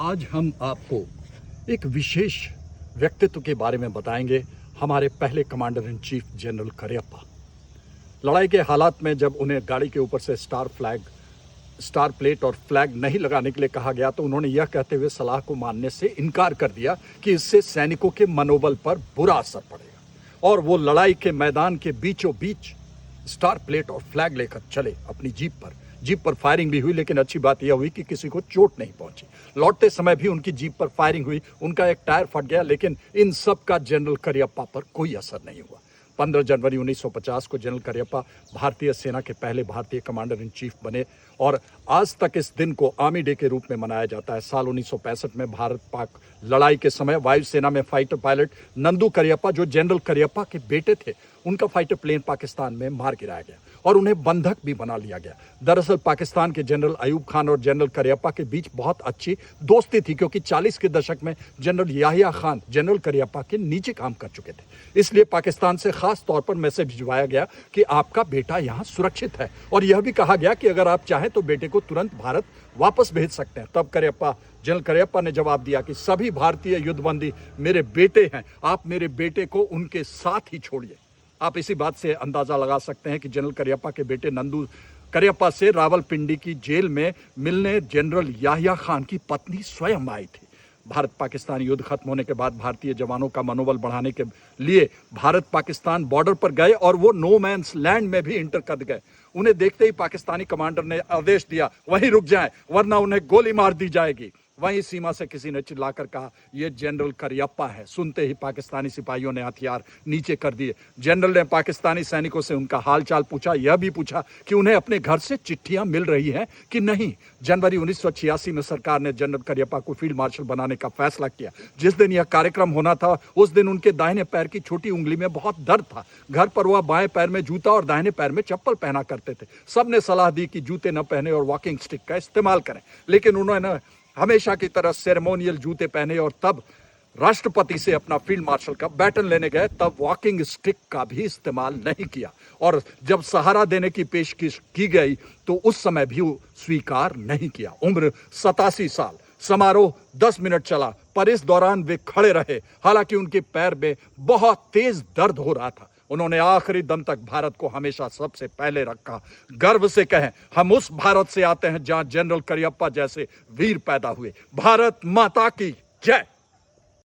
आज हम आपको एक विशेष व्यक्तित्व के बारे में बताएंगे, हमारे पहले commander in chief general Cariappa. लड़ाई के हालात में जब उन्हें गाड़ी के ऊपर से स्टार प्लेट और फ्लैग नहीं लगाने के लिए कहा गया तो उन्होंने यह कहते हुए सलाह को मानने से इनकार कर दिया कि इससे सैनिकों के मनोबल पर बुरा असर पड़ेगा, और वो लड़ाई के मैदान के बीचों बीच स्टार प्लेट और फ्लैग लेकर चले अपनी जीप पर फायरिंग भी हुई, लेकिन अच्छी बात यह हुई कि किसी को चोट नहीं पहुंची। लौटते समय भी उनकी जीप पर फायरिंग हुई, उनका एक टायर फट गया, लेकिन इन सब का जनरल करियप्पा पर कोई असर नहीं हुआ। 15 जनवरी 1950 को जनरल करियप्पा भारतीय सेना के पहले भारतीय कमांडर इन चीफ बने, और आज तक इस दिन को आर्मी डे के रूप में मनाया जाता है। साल 1965 में भारत पाक लड़ाई के समय वायुसेना में फाइटर पायलट नंदू करियप्पा, जो जनरल करियप्पा के बेटे थे, उनका फाइटर प्लेन पाकिस्तान में मार गिराया गया और उन्हें बंधक भी बना लिया गया। दरअसल पाकिस्तान के जनरल अयूब खान और जनरल करियप्पा के बीच बहुत अच्छी दोस्ती थी, क्योंकि 40 के दशक में जनरल याहिया खान जनरल करियप्पा के नीचे काम कर चुके थे। इसलिए पाकिस्तान से खास तौर पर मैसेज भिजवाया गया कि आपका बेटा यहाँ सुरक्षित है, और यह भी कहा गया कि अगर आप चाहें तो बेटे को तुरंत भारत वापस भेज सकते हैं। तब जनरल करियप्पा ने जवाब दिया कि सभी भारतीय युद्धबंदी मेरे बेटे हैं, आप मेरे बेटे को उनके साथ ही छोड़िए। आप इसी बात से अंदाजा लगा सकते हैं कि जनरल करियप्पा के बेटे नंदू करियप्पा से रावलपिंडी की जेल में मिलने जनरल याहिया खान की पत्नी स्वयं आई थी। भारत पाकिस्तान युद्ध खत्म होने के बाद भारतीय जवानों का मनोबल बढ़ाने के लिए भारत पाकिस्तान बॉर्डर पर गए और वो नो मैंस लैंड में भी इंटर कर गए। उन्हें देखते ही पाकिस्तानी कमांडर ने आदेश दिया, वहीं रुक जाएं वरना उन्हें गोली मार दी जाएगी। वहीं सीमा से किसी ने चिल्लाकर कहा, यह जनरल करियप्पा है। सुनते ही पाकिस्तानी सिपाहियों ने हथियार नीचे कर दिए। जनरल ने पाकिस्तानी सैनिकों से उनका हालचाल पूछा, यह भी पूछा कि उन्हें अपने घर से चिट्ठियां मिल रही हैं कि नहीं। जनवरी 1986 में सरकार ने जनरल करियप्पा को फील्ड मार्शल बनाने का फैसला किया। जिस दिन यह कार्यक्रम होना था उस दिन उनके दाहिने पैर की छोटी उंगली में बहुत दर्द था। घर पर वह बाएं पैर में जूता और दाहिने पैर में चप्पल पहना करते थे। सबने सलाह दी कि जूते न पहने और वॉकिंग स्टिक का इस्तेमाल करें, लेकिन उन्होंने हमेशा की तरह सेरेमोनियल जूते पहने और तब राष्ट्रपति से अपना फील्ड मार्शल का बैटन लेने गए, तब वॉकिंग स्टिक का भी इस्तेमाल नहीं किया। और जब सहारा देने की पेशकश की गई तो उस समय भी स्वीकार नहीं किया। उम्र 87 साल। समारोह 10 मिनट चला, पर इस दौरान वे खड़े रहे, हालांकि उनके पैर में बहुत तेज दर्द हो रहा था। उन्होंने आखिरी दम तक भारत को हमेशा सबसे पहले रखा। गर्व से कहें, हम उस भारत से आते हैं जहां जनरल करियप्पा जैसे वीर पैदा हुए। भारत माता की जय।